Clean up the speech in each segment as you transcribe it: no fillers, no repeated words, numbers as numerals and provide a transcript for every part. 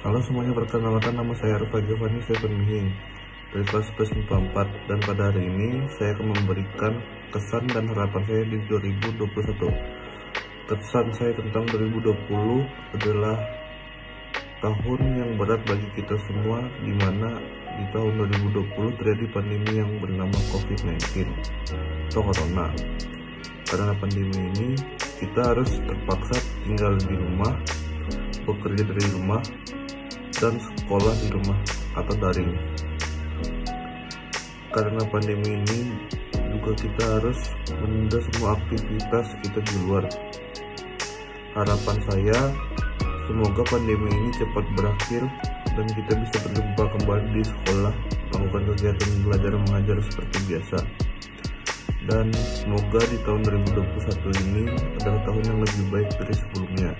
Halo semuanya, perkenalkan nama saya Arfa Giovanni Mihing dari kelas 11 MIPA 4, dan pada hari ini saya akan memberikan kesan dan harapan saya di 2021. Kesan saya tentang 2020 adalah tahun yang berat bagi kita semua, di mana di tahun 2020 terjadi pandemi yang bernama COVID-19 atau Corona. Karena pandemi ini kita harus terpaksa tinggal di rumah, bekerja dari rumah, dan sekolah di rumah atau daring. Karena pandemi ini juga kita harus menunda semua aktivitas kita di luar. Harapan saya, semoga pandemi ini cepat berakhir dan kita bisa berjumpa kembali di sekolah, melakukan kegiatan belajar mengajar seperti biasa. Dan semoga di tahun 2021 ini adalah tahun yang lebih baik dari sebelumnya.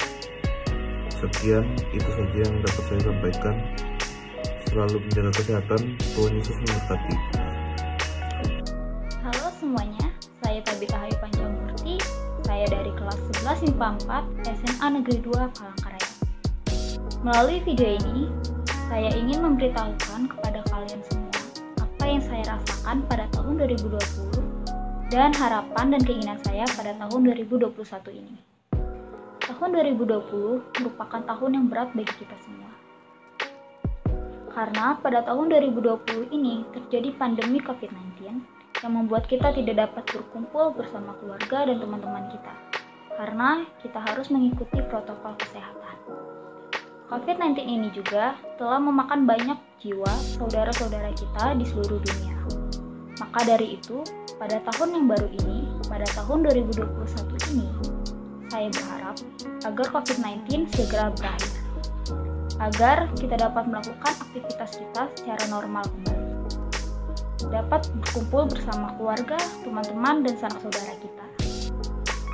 Sekian, itu saja yang dapat saya sampaikan. Selalu menjaga kesehatan, Tuhan Yesus memberkati. Halo semuanya, saya Tabita Hayu Pancamurti. Saya dari kelas 11 MIPA 4 SMA Negeri 2 Palangkaraya. Melalui video ini, saya ingin memberitahukan kepada kalian semua apa yang saya rasakan pada tahun 2020 dan harapan dan keinginan saya pada tahun 2021 ini. Tahun 2020 merupakan tahun yang berat bagi kita semua. Karena pada tahun 2020 ini terjadi pandemi COVID-19 yang membuat kita tidak dapat berkumpul bersama keluarga dan teman-teman kita. Karena kita harus mengikuti protokol kesehatan. COVID-19 ini juga telah memakan banyak jiwa saudara-saudara kita di seluruh dunia. Maka dari itu, pada tahun yang baru ini, pada tahun 2021 ini, saya berharap agar COVID-19 segera berakhir, agar kita dapat melakukan aktivitas kita secara normal kembali, dapat berkumpul bersama keluarga, teman-teman, dan sanak saudara kita.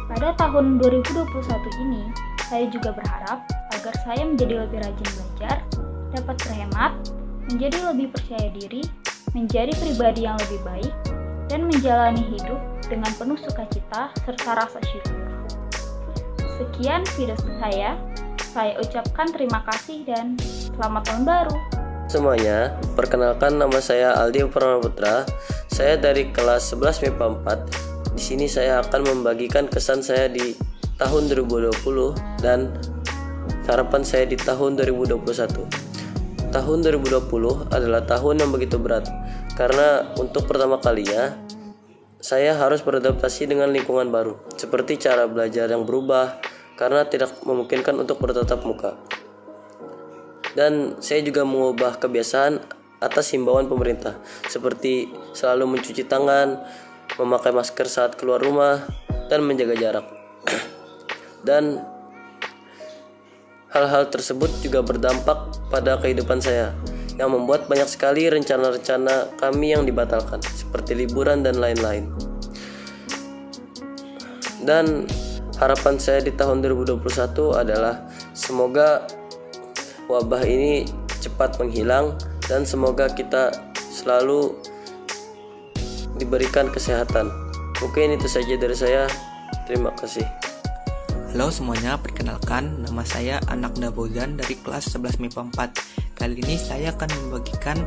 Pada tahun 2021 ini, saya juga berharap agar saya menjadi lebih rajin belajar, dapat berhemat, menjadi lebih percaya diri, menjadi pribadi yang lebih baik, dan menjalani hidup dengan penuh sukacita serta rasa syukur. Sekian video saya ucapkan terima kasih dan selamat tahun baru. Semuanya, perkenalkan nama saya Aldi Purana Putra. Saya dari kelas 11 MIPA 4. Di sini saya akan membagikan kesan saya di tahun 2020 dan harapan saya di tahun 2021. Tahun 2020 adalah tahun yang begitu berat karena untuk pertama kalinya saya harus beradaptasi dengan lingkungan baru, seperti cara belajar yang berubah karena tidak memungkinkan untuk bertatap muka. Dan saya juga mengubah kebiasaan atas himbauan pemerintah, seperti selalu mencuci tangan, memakai masker saat keluar rumah, dan menjaga jarak. Dan hal-hal tersebut juga berdampak pada kehidupan saya, yang membuat banyak sekali rencana-rencana kami yang dibatalkan, seperti liburan dan lain-lain. Dan harapan saya di tahun 2021 adalah semoga wabah ini cepat menghilang dan semoga kita selalu diberikan kesehatan. Mungkin itu saja dari saya. Terima kasih. Halo semuanya, perkenalkan nama saya Anakda Fauzan dari kelas 11 MIPA 4. Kali ini saya akan membagikan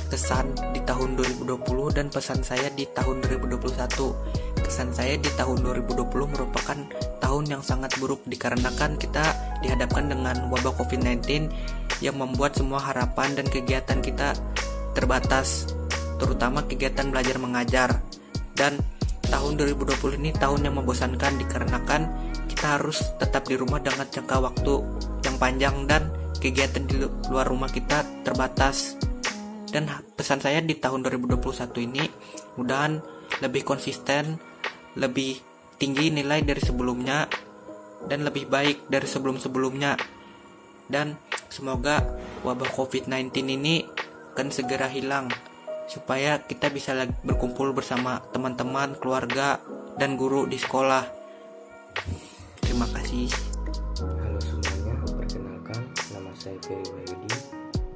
kesan di tahun 2020 dan pesan saya di tahun 2021. Kesan saya di tahun 2020 merupakan tahun yang sangat buruk dikarenakan kita dihadapkan dengan wabah COVID-19 yang membuat semua harapan dan kegiatan kita terbatas, terutama kegiatan belajar mengajar. Dan tahun 2020 ini tahun yang membosankan dikarenakan kita harus tetap di rumah dengan jangka waktu yang panjang dan kegiatan di luar rumah kita terbatas. Dan pesan saya di tahun 2021 ini mudahan lebih konsisten, lebih tinggi nilai dari sebelumnya, dan lebih baik dari sebelum-sebelumnya. Dan semoga wabah COVID-19 ini akan segera hilang, supaya kita bisa lagi berkumpul bersama teman-teman, keluarga, dan guru di sekolah. Terima kasih. Halo semuanya, perkenalkan nama saya Ferry Wahyudi.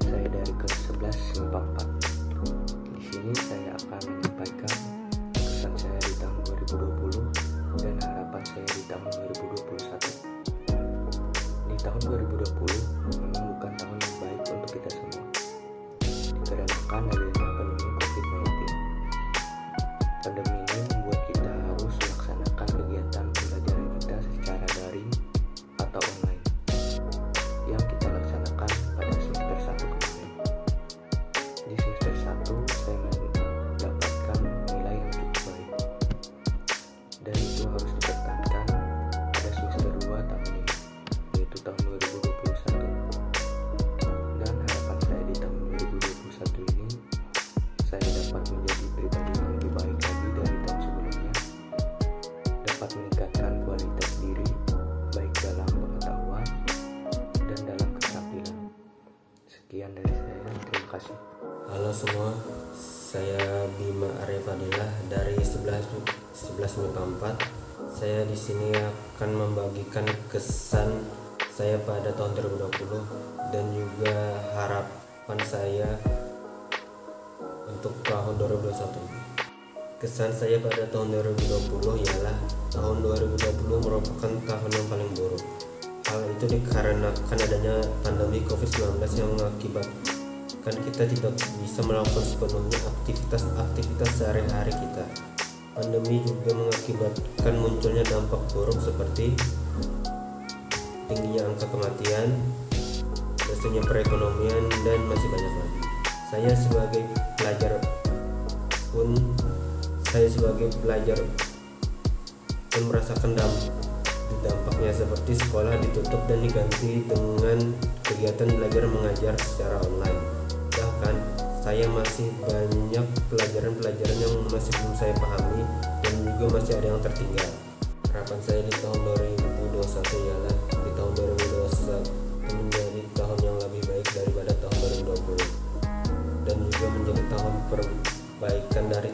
Saya dari kelas 11 MIPA 4. Di sini saya akan menyampaikan kesan saya di tahun 2020 dan harapan saya di tahun 2021. Di tahun 2020 memang bukan tahun yang Sekian dari saya, terima kasih. Halo semua, saya Bima Arya Fadilah dari 11 MIPA 4. Saya di sini akan membagikan kesan saya pada tahun 2020 dan juga harapan saya untuk tahun 2021. Kesan saya pada tahun 2020 ialah tahun 2020 merupakan tahun yang paling buruk. Hal itu dikarenakan adanya pandemi COVID-19 yang mengakibatkan kita tidak bisa melakukan sepenuhnya aktivitas sehari-hari kita. Pandemi juga mengakibatkan munculnya dampak buruk seperti tingginya angka kematian, lesunya perekonomian, dan masih banyak lagi. Saya sebagai pelajar pun merasakan dampaknya, seperti sekolah ditutup dan diganti dengan kegiatan belajar mengajar secara online. Bahkan saya masih banyak pelajaran yang masih belum saya pahami dan juga masih ada yang tertinggal. Harapan saya di tahun 2021 ialah di tahun 2021 menjadi tahun yang lebih baik daripada tahun 2020 dan juga menjadi tahun perbaikan dari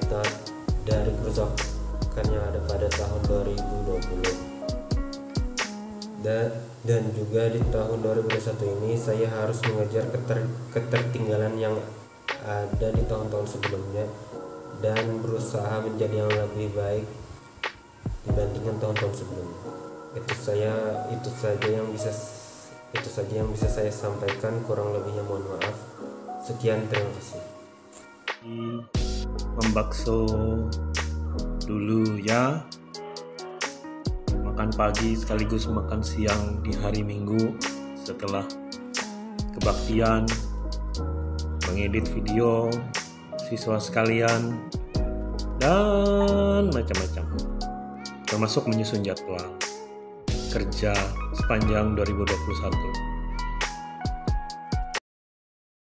kerusakan yang ada pada tahun 2020. Dan juga di tahun 2021 ini saya harus mengejar ketertinggalan yang ada di tahun-tahun sebelumnya dan berusaha menjadi yang lebih baik dibandingkan tahun-tahun sebelumnya. Itu saja yang bisa saya sampaikan, kurang lebihnya mohon maaf. Sekian, terima kasih. Membakso dulu ya, makan pagi sekaligus makan siang di hari Minggu setelah kebaktian, mengedit video siswa sekalian, dan macam-macam, termasuk menyusun jadwal kerja sepanjang 2021.